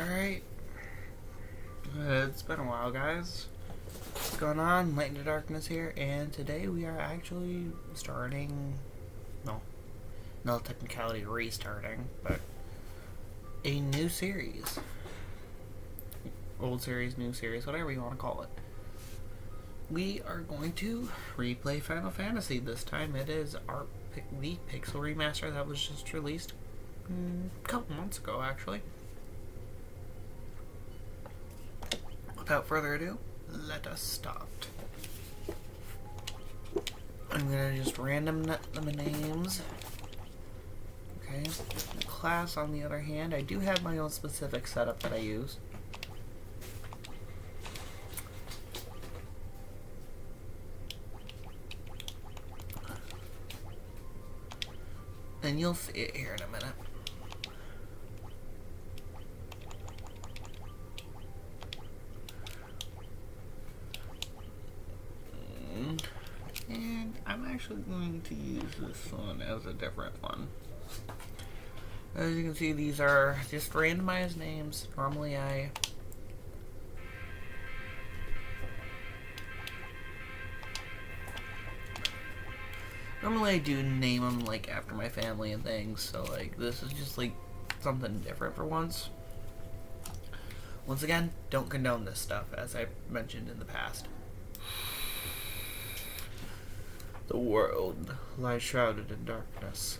Alright. It's been a while, guys. What's going on? Light into Darkness here, and today we are actually starting... No technicality restarting, but a new series. Old series, new series, whatever you want to call it. We are going to replay Final Fantasy. This time it is the Pixel Remaster that was just released a couple months ago, actually. Without further ado, let us start. I'm gonna just random them names. Okay. Class, on the other hand, I do have my own specific setup that I use. And you'll see it here in a minute. And I'm actually going to use this one as a different one. As you can see, these are just randomized names. Normally I do name them like after my family and things, so like this is just like something different for once. Once again, don't condone this stuff, as I mentioned in the past. The world lies shrouded in darkness.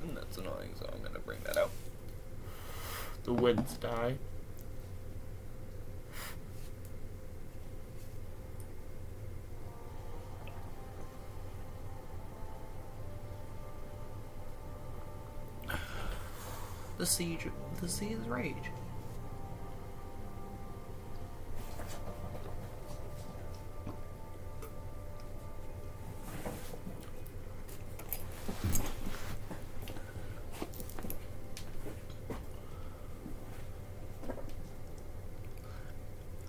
And that's annoying, so I'm gonna bring that out. The winds die. The seas rage.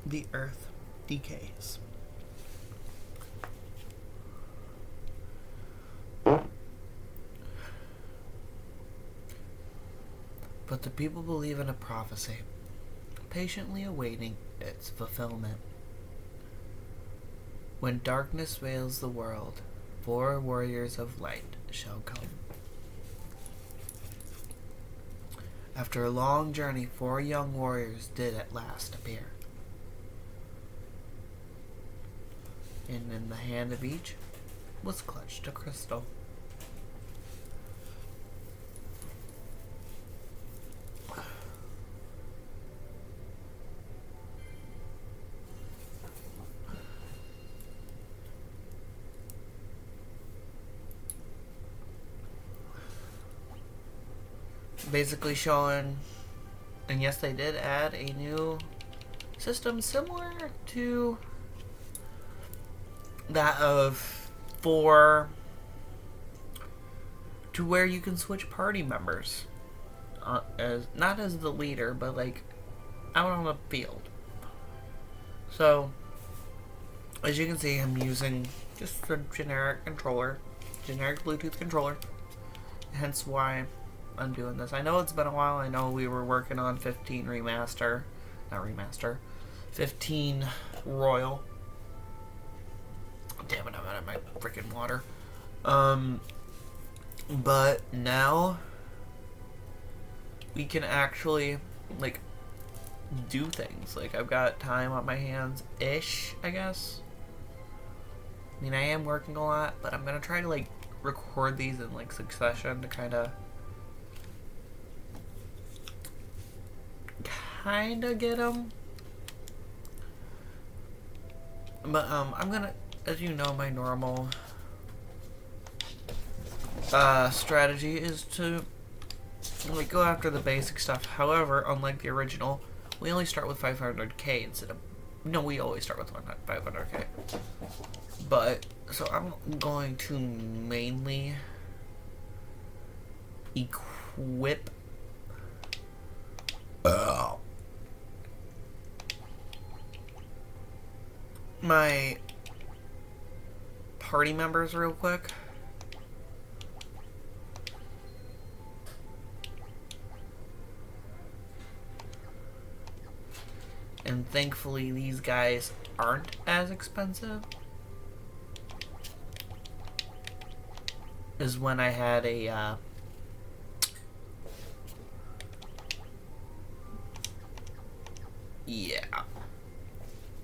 The earth decays. But the people believe in a prophecy, patiently awaiting its fulfillment. When darkness veils the world, 4 warriors of light shall come. After a long journey, 4 young warriors did at last appear. And in the hand of each was clutched a crystal. Basically showing, and yes, they did add a new system similar to that of 4, to where you can switch party members, as not as the leader, but like out on the field. So as you can see, I'm using just a generic controller, generic Bluetooth controller, hence why I'm doing this. I know it's been a while. I know we were working on 15 remaster, not remaster, 15 Royal. Damn it, I'm out of my freaking water. But now we can actually like do things. Like I've got time on my hands-ish, I guess. I mean, I am working a lot, but I'm gonna try to like record these in like succession to kind of get them. But I'm gonna, as you know, my normal strategy is to like go after the basic stuff. However, unlike the original, we only start with 500k instead of, no, we always start with 500k. But so I'm going to mainly equip my party members real quick. And thankfully these guys aren't as expensive as when I had a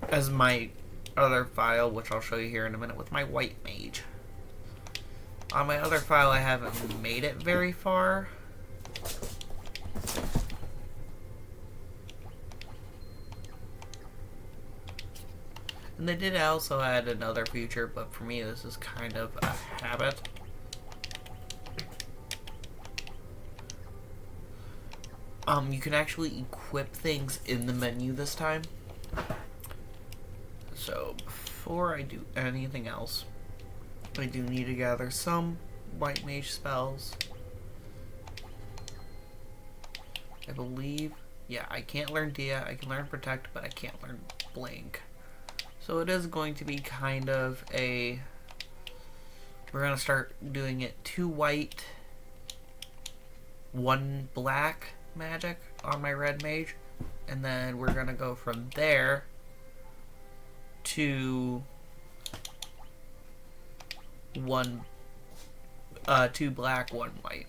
as my other file, which I'll show you here in a minute with my white mage. On my other file I haven't made it very far. And they did also add another feature, but for me this is kind of a habit. You can actually equip things in the menu this time. So before I do anything else, I do need to gather some white mage spells. I believe, yeah, I can't learn Dia, I can learn Protect, but I can't learn Blink. So it is going to be kind of a, we're going to start doing it 2 white, 1 black magic on my red mage, and then we're going to go from there to 2 black, 1 white.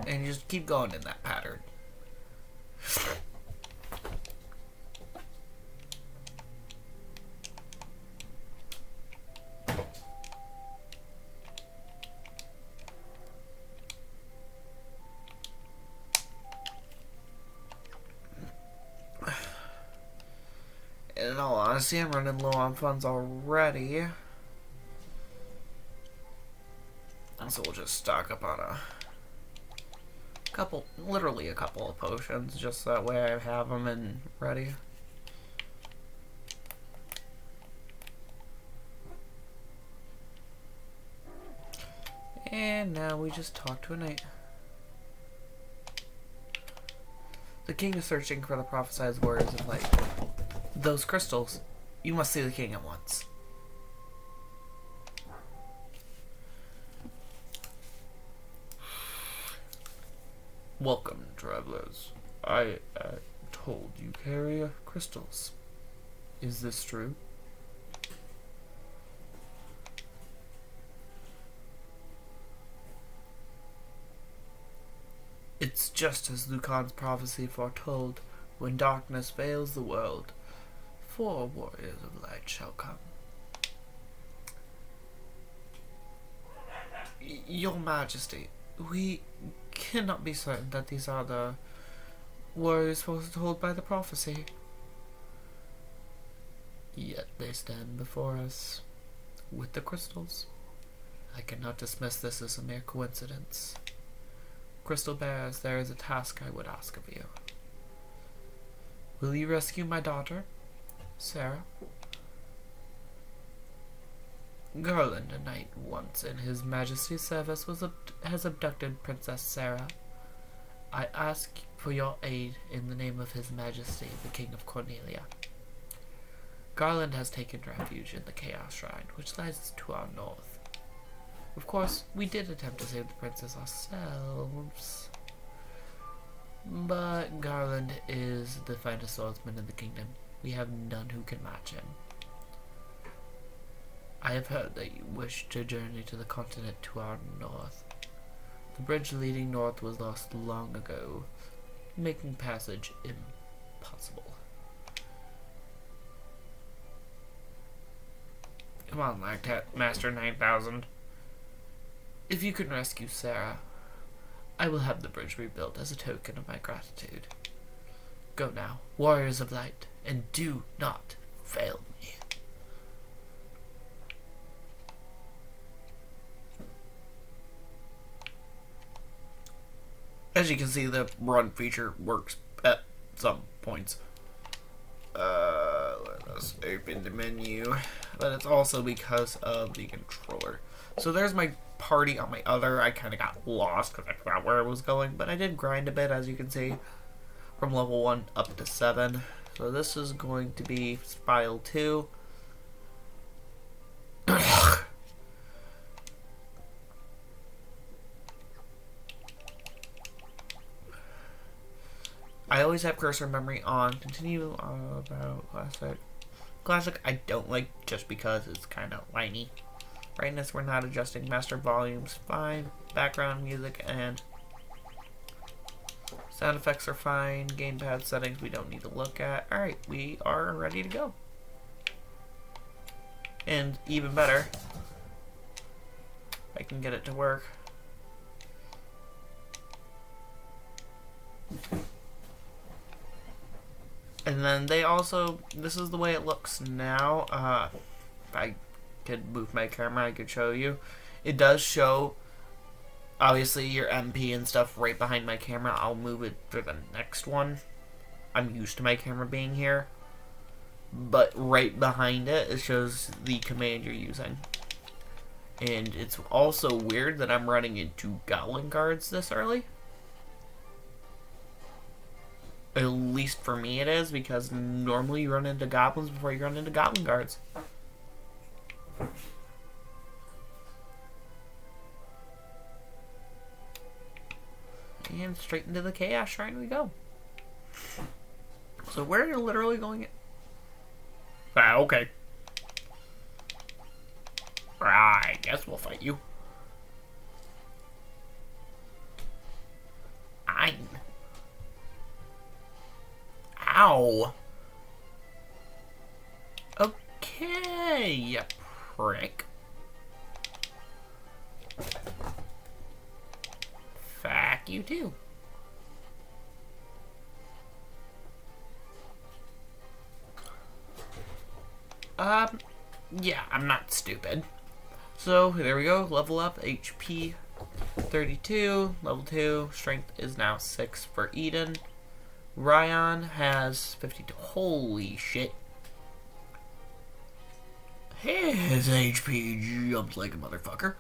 And you just keep going in that pattern. In all honesty, I'm running low on funds already. So we'll just stock up on a couple, literally a couple of potions, just that way I have them and ready. And now we just talk to a knight. The king is searching for the prophesied words of light. Those crystals. You must see the king at once. Welcome, travelers. I told you carry crystals. Is this true? It's just as Lucan's prophecy foretold. When darkness veils the world, 4 warriors of light shall come. Your Majesty, we cannot be certain that these are the warriors foretold by the prophecy. Yet they stand before us with the crystals. I cannot dismiss this as a mere coincidence. Crystal Bearers, there is a task I would ask of you. Will you rescue my daughter, Sarah? Garland, a knight once in His Majesty's service, has abducted Princess Sarah. I ask for your aid in the name of His Majesty, the King of Cornelia. Garland has taken refuge in the Chaos Shrine, which lies to our north. Of course, we did attempt to save the princess ourselves, but Garland is the finest swordsman in the kingdom. We have none who can match him. I have heard that you wish to journey to the continent to our north. The bridge leading north was lost long ago, making passage impossible. Come on, Master 9000. If you can rescue Sarah, I will have the bridge rebuilt as a token of my gratitude. Go now, warriors of light, and do not fail me. As you can see, the run feature works at some points. Let us open the menu. But it's also because of the controller. So there's my party on my other. I kind of got lost because I forgot where I was going. But I did grind a bit, as you can see. From level 1 up to 7. So this is going to be file 2. I always have cursor memory on. Continue about classic. Classic I don't like just because it's kind of whiny. Brightness we're not adjusting. Master volumes fine. Background music and sound effects are fine. Gamepad settings we don't need to look at. Alright, we are ready to go. And even better, I can get it to work. And then they also, this is the way it looks now. If I could move my camera, I could show you. It does show, obviously, your MP and stuff right behind my camera. I'll move it for the next one. I'm used to my camera being here. But right behind it, it shows the command you're using. And it's also weird that I'm running into goblin guards this early. At least for me it is, because normally you run into goblins before you run into goblin guards. And straight into the Chaos Shrine we go. So we're literally going... Ah, okay. I guess we'll fight you. Ow. Okay, you prick. Fuck you too. Yeah, I'm not stupid. So, there we go. Level up, HP 32, level 2. Strength is now 6 for Eden. Ryan has 52. Holy shit. His HP jumped like a motherfucker.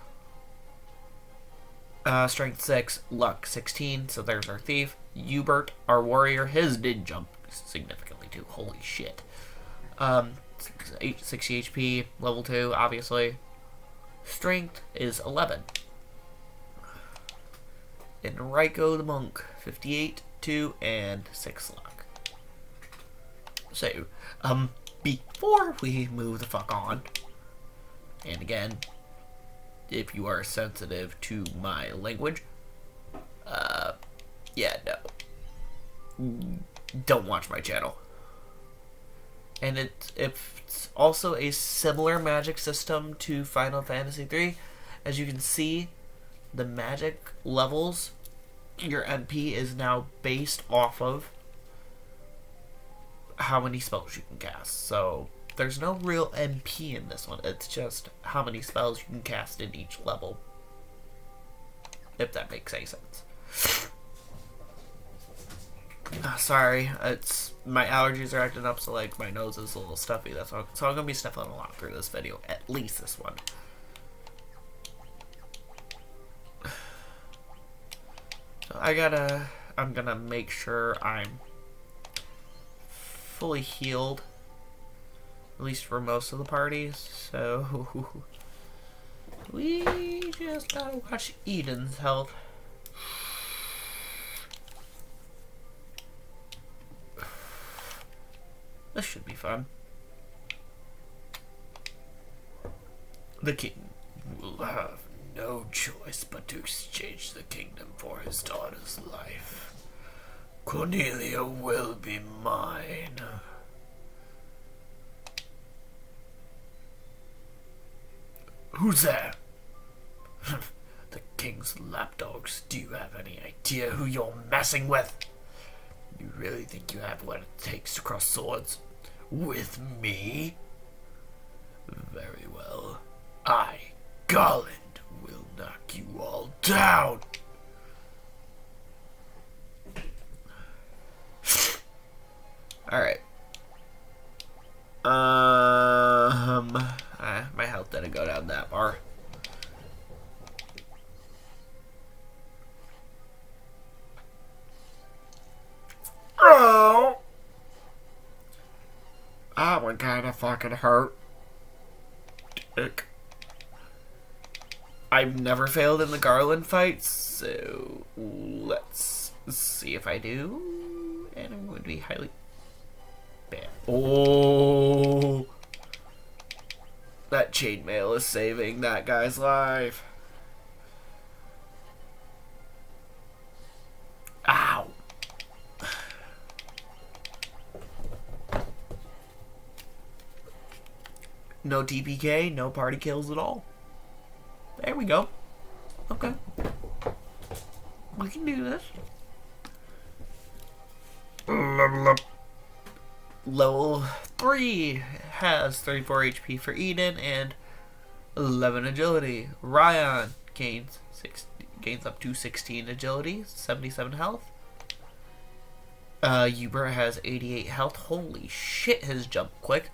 Strength 6, luck 16, so there's our thief. Hubert, our warrior, his did jump significantly too. Holy shit. 60 HP, level 2, obviously. Strength is 11. And Raiko the monk, 58, 2, and 6 luck. So, before we move the fuck on, and again, if you are sensitive to my language, yeah, no. Don't watch my channel. And it's also a similar magic system to Final Fantasy III. As you can see, the magic levels, your MP is now based off of how many spells you can cast. So there's no real MP in this one. It's just how many spells you can cast in each level. If that makes any sense. Sorry, it's my allergies are acting up, so like my nose is a little stuffy. That's all. So I'm gonna be sniffling a lot through this video, at least this one. So I'm gonna make sure I'm fully healed, at least for most of the parties. So we just gotta watch Eden's health. This should be fun. The king will have no choice but to exchange the kingdom for his daughter's life. Cornelia will be mine. Who's there? The king's lapdogs. Do you have any idea who you're messing with? You really think you have what it takes to cross swords with me? Very well. I, Garland, will knock you all down. Alright. My health didn't go down that far. Oh! That one kinda fucking hurt. Dick. I've never failed in the Garland fights, so let's see if I do. And it would be highly bad. Oh! That chainmail is saving that guy's life. Ow! No TPK, no party kills at all. There we go. Okay. We can do this. Level up. Level 3 has 34 HP for Eden and 11 agility. Ryan gains up to 16 agility, 77 health. Uber has 88 health. Holy shit, his jump quick.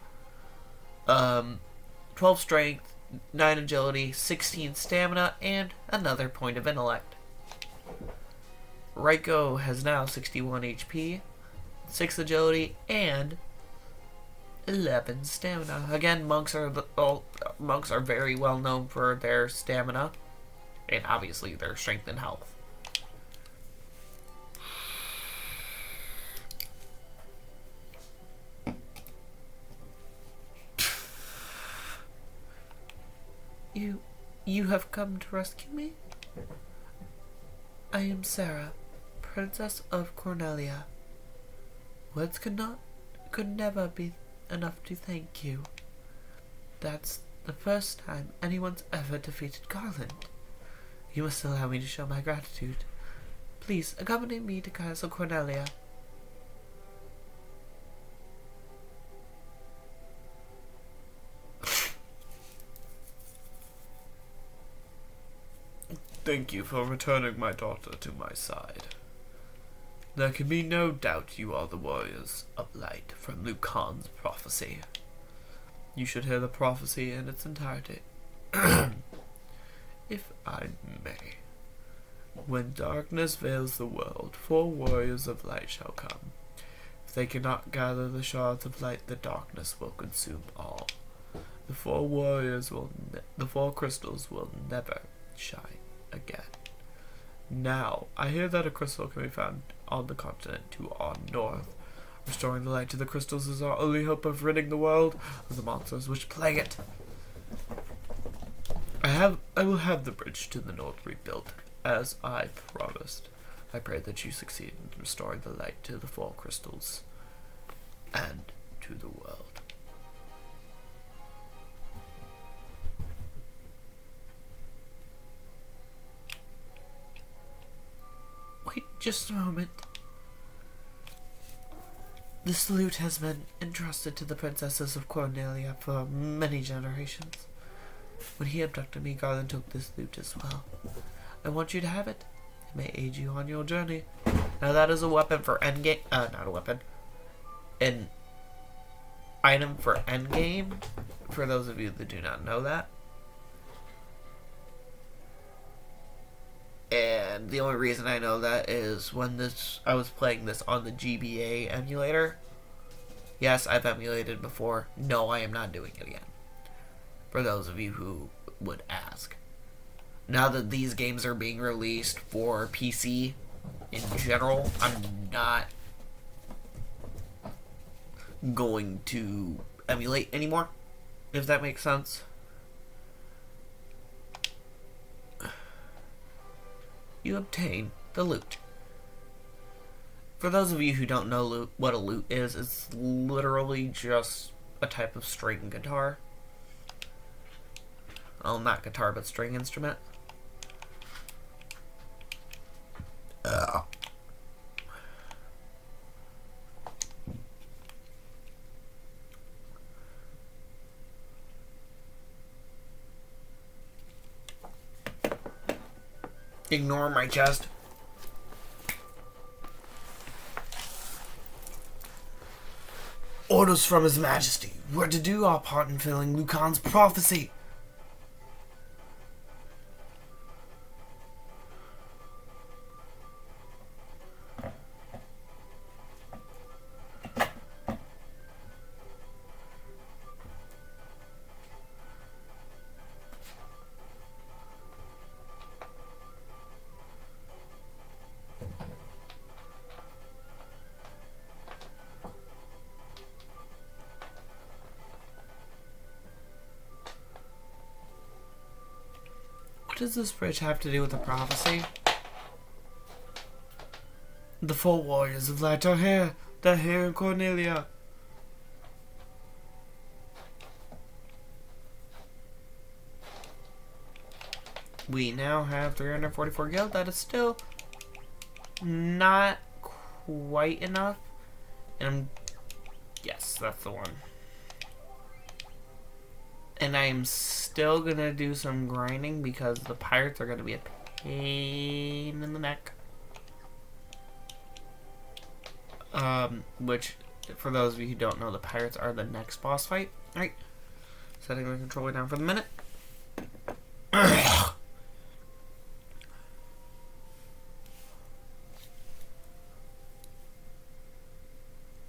12 strength, 9 agility, 16 stamina, and another point of intellect. Raiko has now 61 HP, 6 agility, and 11 stamina. Again, monks are very well known for their stamina, and obviously their strength and health. You have come to rescue me? I am Sarah, Princess of Cornelia. Words could never be enough to thank you. That's the first time anyone's ever defeated Garland. You must allow me to show my gratitude. Please accompany me to Castle Cornelia. Thank you for returning my daughter to my side. There can be no doubt you are the warriors of light from Liu Kang's prophecy. You should hear the prophecy in its entirety. If I may. When darkness veils the world, 4 warriors of light shall come. If they cannot gather the shards of light, the darkness will consume all. The 4 crystals will never shine again. Now, I hear that a crystal can be found on the continent to our north. Restoring the light to the crystals is our only hope of ridding the world of the monsters which plague it. I will have the bridge to the north rebuilt, as I promised. I pray that you succeed in restoring the light to the 4 crystals and to the world. Wait just a moment. This loot has been entrusted to the princesses of Cornelia for many generations. When he abducted me, Garland took this loot as well. I want you to have it. It may aid you on your journey. Now that is a weapon for endgame. Not a weapon. An item for endgame. For those of you that do not know that. And the only reason I know that is when I was playing this on the GBA emulator. Yes, I've emulated before. No, I am not doing it again. For those of you who would ask. Now that these games are being released for PC in general, I'm not going to emulate anymore, if that makes sense. You obtain the loot. For those of you who don't know what a lute is, it's literally just a type of string guitar. Well, not guitar, but string instrument. Ignore my chest. Orders from His Majesty. We're to do our part in filling Liu Kang's prophecy. does this bridge have to do with the prophecy? The four warriors of light are here. They're here in Cornelia. We now have 344 gil. That is still not quite enough. And yes, that's the one. And I'm still gonna do some grinding because the pirates are gonna be a pain in the neck. Which, for those of you who don't know, the pirates are the next boss fight. Alright. Setting the controller down for the minute.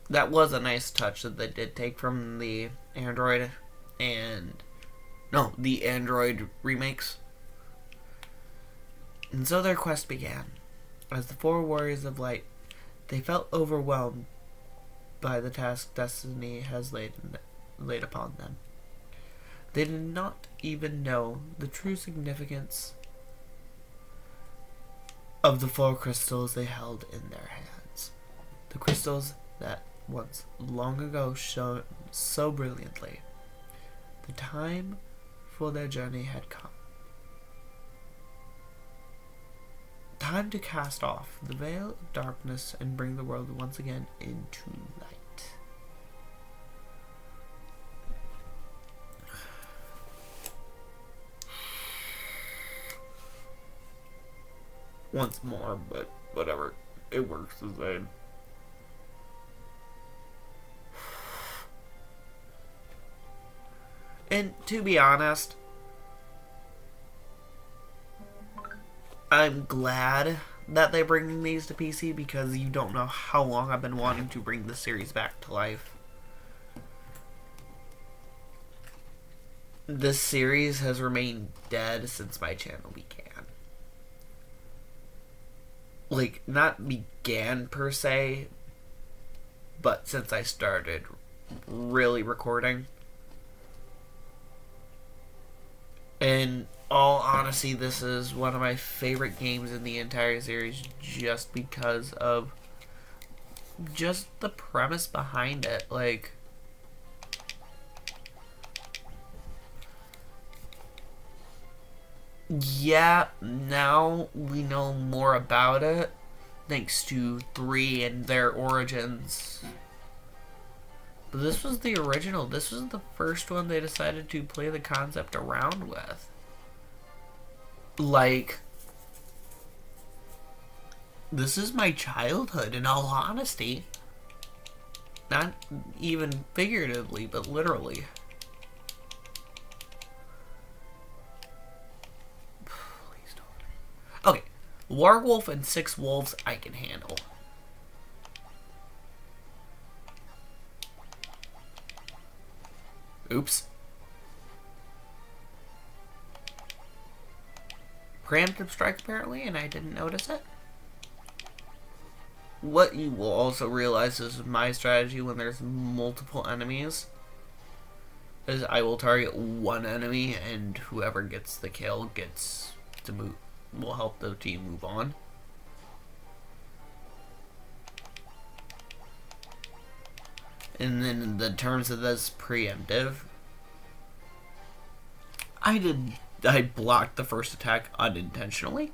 That was a nice touch that they did take from the Android the Android remakes. And so their quest began. As the four warriors of light, they felt overwhelmed by the task destiny has laid upon them. They did not even know the true significance of the four crystals they held in their hands. The crystals that once long ago shone so brilliantly. The time for their journey had come. Time to cast off the veil of darkness and bring the world once again into light. Once more, but whatever. It works the same. And to be honest, I'm glad that they're bringing these to PC because you don't know how long I've been wanting to bring the series back to life. This series has remained dead since my channel began. Like, not began per se, but since I started really recording. In all honesty, this is one of my favorite games in the entire series just because of just the premise behind it. Like, yeah, now we know more about it thanks to 3 and their origins. But this was the original. This was the first one they decided to play the concept around with. Like, this is my childhood, in all honesty. Not even figuratively, but literally. Please don't. Okay, Warwolf and 6 wolves I can handle. Oops. Preemptive strike apparently, and I didn't notice it. What you will also realize is my strategy when there's multiple enemies is I will target one enemy and whoever gets the kill gets to move, will help the team move on. And then in the terms of this preemptive, I blocked the first attack unintentionally.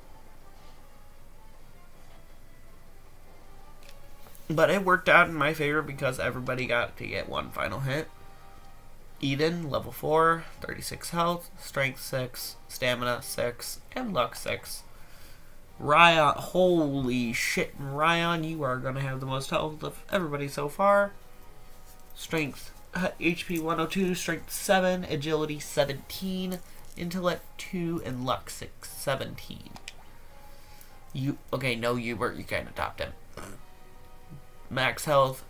But it worked out in my favor because everybody got to get one final hit. Eden, level 4, 36 health, strength 6, stamina 6, and luck 6. Ryan, holy shit, Ryan, you are going to have the most health of everybody so far. Strength, HP 102, strength 7, agility 17, intellect 2, and luck 17. You kind of topped him. Max health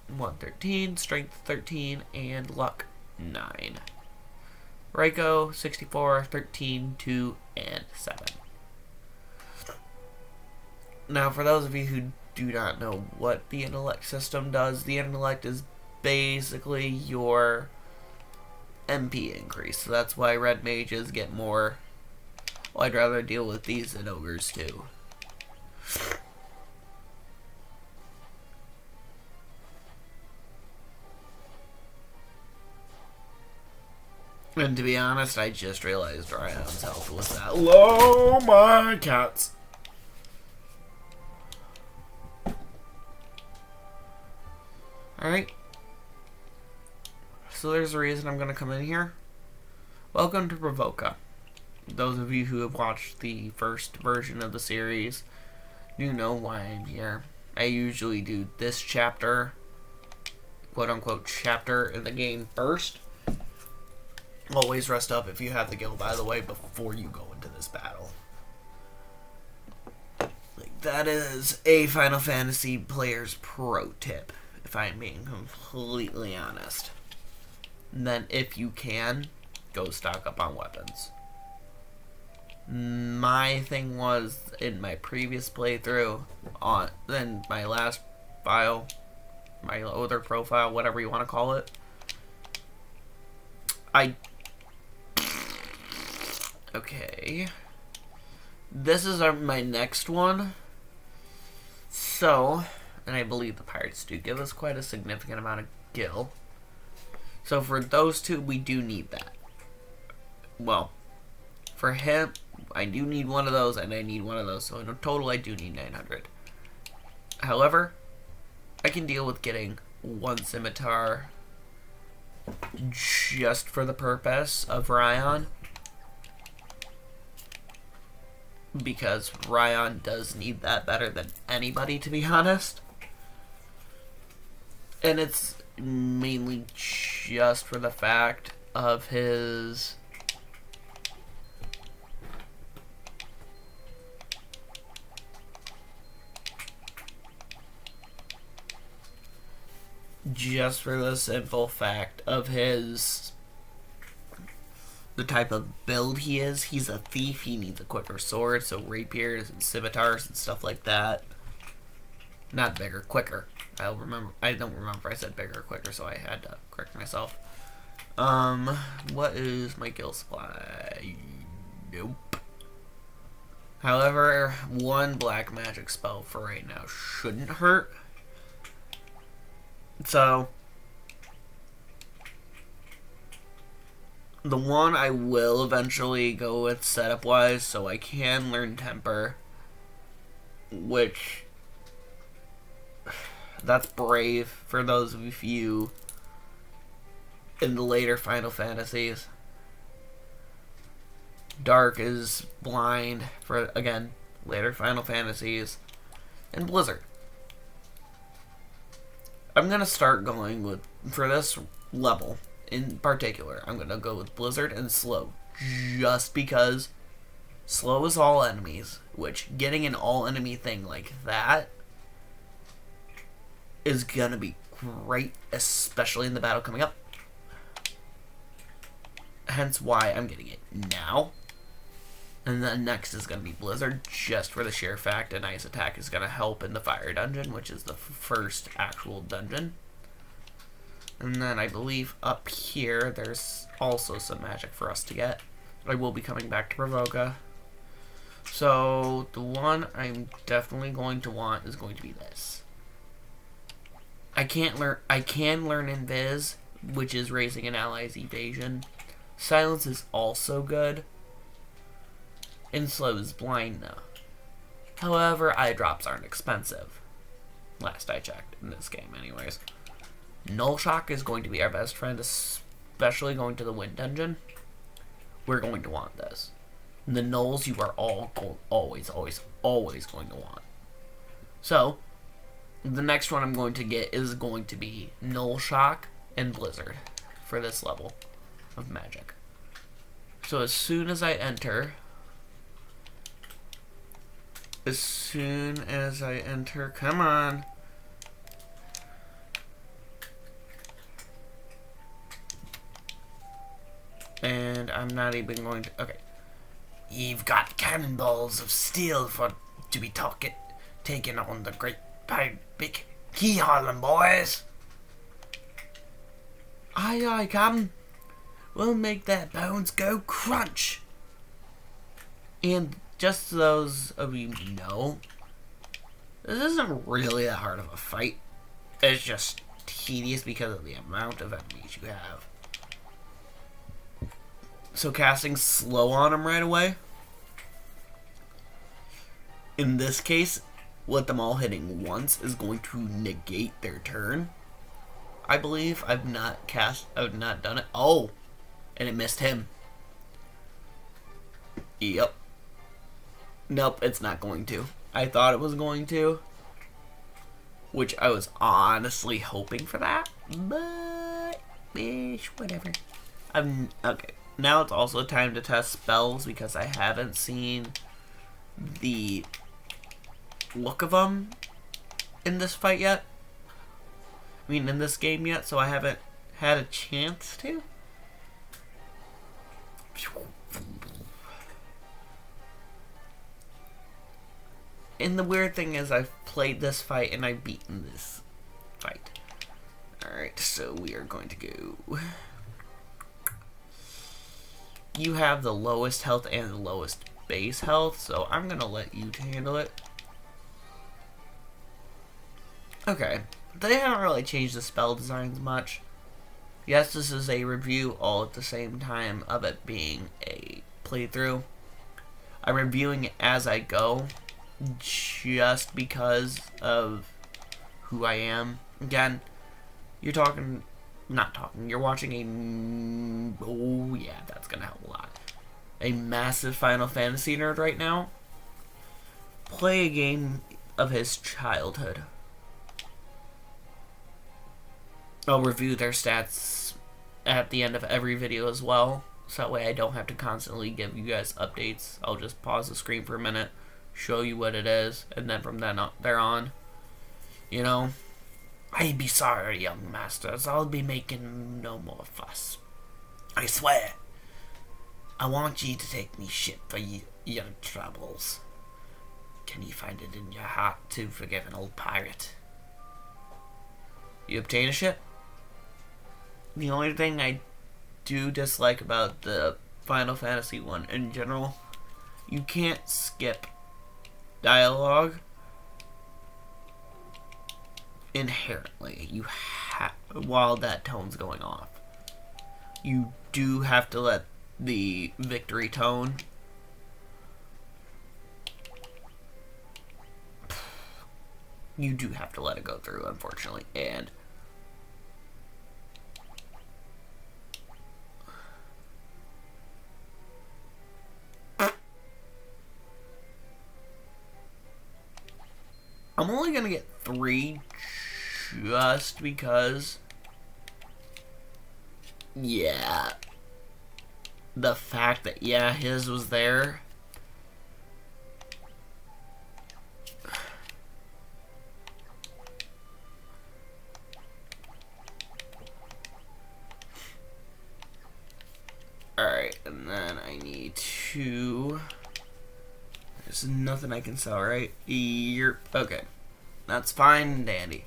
113, strength 13, and luck 9. Reiko 64, 13, 2, and 7. Now, for those of you who do not know what the intellect system does, the intellect is basically your MP increase. So that's why red mages get more Well, I'd rather deal with these than ogres too. And to be honest, I just realized Ryan's health was that low. My cats. Alright. So there's a reason I'm going to come in here. Welcome to Provoca. Those of you who have watched the first version of the series do know why I'm here. I usually do this chapter, quote-unquote chapter, in the game first. Always rest up if you have the guild, by the way, before you go into this battle. Like, that is a Final Fantasy player's pro tip, if I'm being completely honest. And then, if you can, go stock up on weapons. My thing was, in my previous playthrough, then my last file, my other profile, whatever you want to call it, okay. This is my next one. So, and I believe the pirates do give us quite a significant amount of gil. So for those two, we do need that. Well, for him, I do need one of those, and I need one of those. So in total, I do need 900. However, I can deal with getting one scimitar just for the purpose of Ryan. Because Ryan does need that better than anybody, to be honest. And it's mainly just for the fact of his the type of build he is. He's a thief. He needs a quicker sword, so rapiers and scimitars and stuff like that. Not bigger, quicker. I don't remember I said bigger or quicker, so I had to correct myself. What is my gil supply? Nope. However, one black magic spell for right now shouldn't hurt. So, the one I will eventually go with setup-wise, so I can learn Temper, which, that's brave for those of you in the later Final Fantasies. Dark is blind for, again, later Final Fantasies. And Blizzard. I'm going to start going with, for this level in particular, I'm going to go with Blizzard and Slow. Just because Slow is all enemies, which getting an all enemy thing like that is going to be great, especially in the battle coming up. Hence why I'm getting it now. And then next is going to be Blizzard, just for the sheer fact an ice attack is going to help in the fire dungeon, which is the first actual dungeon. And then I believe up here there's also some magic for us to get. I will be coming back to Provoca. So the one I'm definitely going to want is going to be this. I can learn Invis, which is raising an ally's evasion. Silence is also good. And Slow is blind now. However, eye drops aren't expensive. Last I checked, in this game anyways. Null Shock is going to be our best friend, especially going to the Wind Dungeon. We're going to want this. The Nulls you are always going to want. So, the next one I'm going to get is going to be Null Shock and Blizzard for this level of magic. So as soon as I enter, come on. And I'm not even going to, okay. You've got cannonballs of steel to be taken on the great big Key Harlem, boys. Aye, aye, Captain. We'll make their bones go crunch. And just so those of you who know, this isn't really that hard of a fight. It's just tedious because of the amount of enemies you have. So casting slow on them right away, in this case, with them all hitting once, is going to negate their turn. I believe I've not done it. Oh, and it missed him. Yep. Nope, it's not going to. I thought it was going to, which I was honestly hoping for that, but whatever. Okay. Now it's also time to test spells because I haven't seen the look of them in this fight yet. I mean, in this game yet, so I haven't had a chance to. And the weird thing is I've played this fight and I've beaten this fight. Alright, so we are going to go. You have the lowest health and the lowest base health, so I'm going to let you handle it. Okay, they haven't really changed the spell designs much. Yes, this is a review all at the same time of it being a playthrough. I'm reviewing it as I go, just because of who I am. Again, you're watching a, oh yeah, that's gonna help a lot. A massive Final Fantasy nerd right now. Play a game of his childhood. I'll review their stats at the end of every video as well, so that way I don't have to constantly give you guys updates. I'll just pause the screen for a minute, show you what it is, and then from then there on, you know, I'd be sorry, young masters. I'll be making no more fuss. I swear. I want ye to take me ship for your troubles. Can you find it in your heart to forgive an old pirate? You obtain a ship? The only thing I do dislike about the Final Fantasy one in general, you can't skip dialogue. Inherently, you while that tone's going off, you do have to let the victory tone you do have to let it go through, unfortunately. And I'm only gonna get 3 just because, yeah, the fact that, yeah, his was there. Alright, and then I need to, there's nothing I can sell, right? Okay. That's fine and dandy.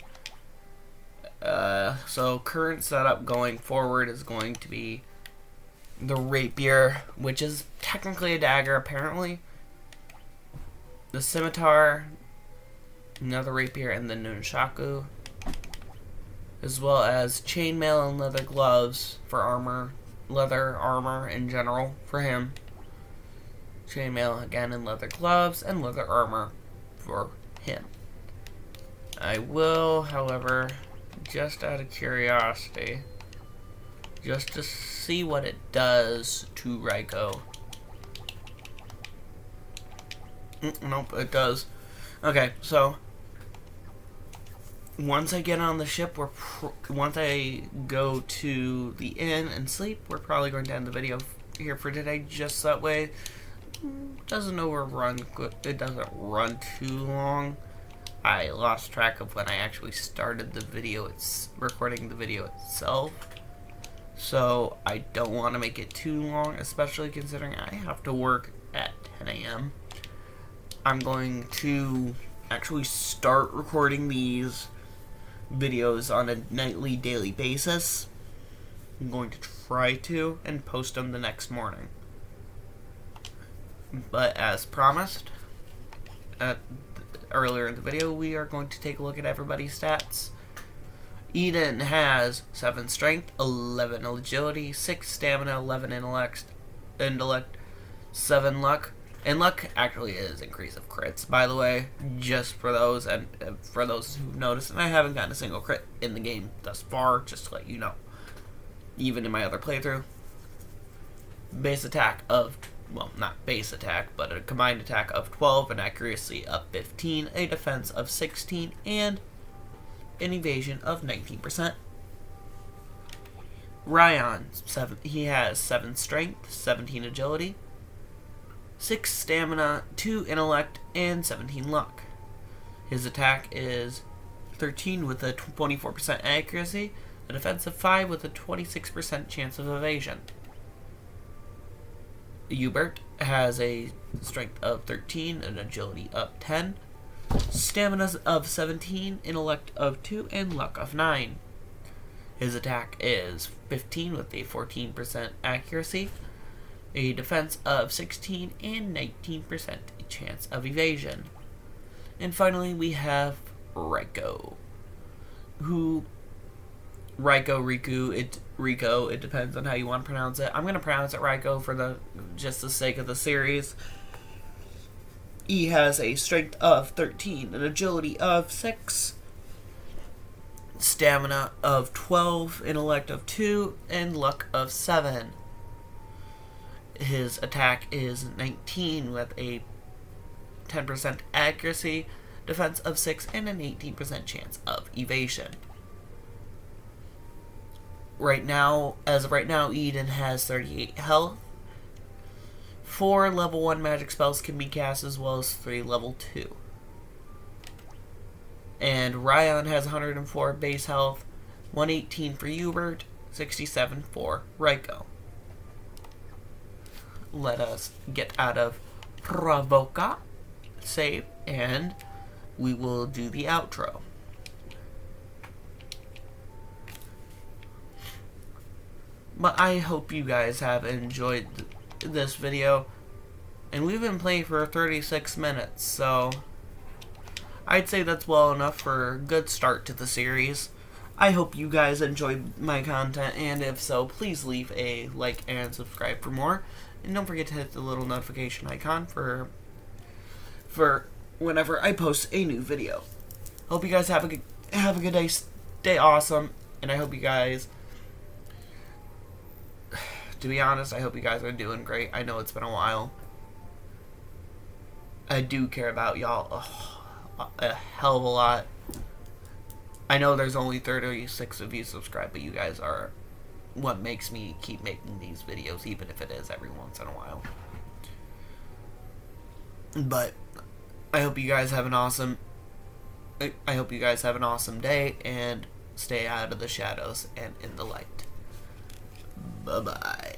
So current setup going forward is going to be the rapier, which is technically a dagger apparently, the scimitar, another rapier, and the nunchaku, as well as chainmail and leather gloves for armor, leather armor in general for him, chainmail again and leather gloves and leather armor for him. I will, however, just out of curiosity, just to see what it does to Raiko. Nope, it does. Okay, so once I get on the ship, once I go to the inn and sleep, we're probably going to end the video here for today, just that way it doesn't overrun. It doesn't run too long. I lost track of when I actually started the video. It's recording the video itself, so I don't want to make it too long, especially considering I have to work at 10 a.m. I'm going to actually start recording these videos on a nightly, daily basis. I'm going to try to and post them the next morning. But as promised earlier in the video, we are going to take a look at everybody's stats. Eden has 7 strength, 11 agility, 6 stamina, 11 intellect, 7 luck. And luck actually is increase of crits, by the way, just for those, and for those who've noticed. And I haven't gotten a single crit in the game thus far, just to let you know. Even in my other playthrough. Base attack of, well, not base attack, but a combined attack of 12, an accuracy of 15, a defense of 16, and an evasion of 19%. Ryan, he has 7 strength, 17 agility, 6 stamina, 2 intellect, and 17 luck. His attack is 13 with a 24% accuracy, a defense of 5 with a 26% chance of evasion. Hubert has a strength of 13, an agility of 10, stamina of 17, intellect of 2, and luck of 9. His attack is 15 with a 14% accuracy, a defense of 16, and 19% chance of evasion. And finally, we have Rico, Rico, it depends on how you want to pronounce it. I'm going to pronounce it Rico for just the sake of the series. He has a strength of 13, an agility of 6, stamina of 12, intellect of 2, and luck of 7. His attack is 19 with a 10% accuracy, defense of 6, and an 18% chance of evasion. As of right now, Eden has 38 health. 4 level 1 magic spells can be cast, as well as 3 level 2. And Ryan has 104 base health, 118 for Hubert, 67 for Rico. Let us get out of Provoca, save, and we will do the outro. But I hope you guys have enjoyed this video. And we've been playing for 36 minutes, so I'd say that's well enough for a good start to the series. I hope you guys enjoyed my content, and if so, please leave a like and subscribe for more. And don't forget to hit the little notification icon for whenever I post a new video. Hope you guys have a good day, stay awesome, and I hope you guys, to be honest, I hope you guys are doing great. I know it's been a while. I do care about y'all a hell of a lot. I know there's only 36 of you subscribed, but you guys are what makes me keep making these videos, even if it is every once in a while. But I hope you guys have an awesome day, and stay out of the shadows and in the light. Bye-bye.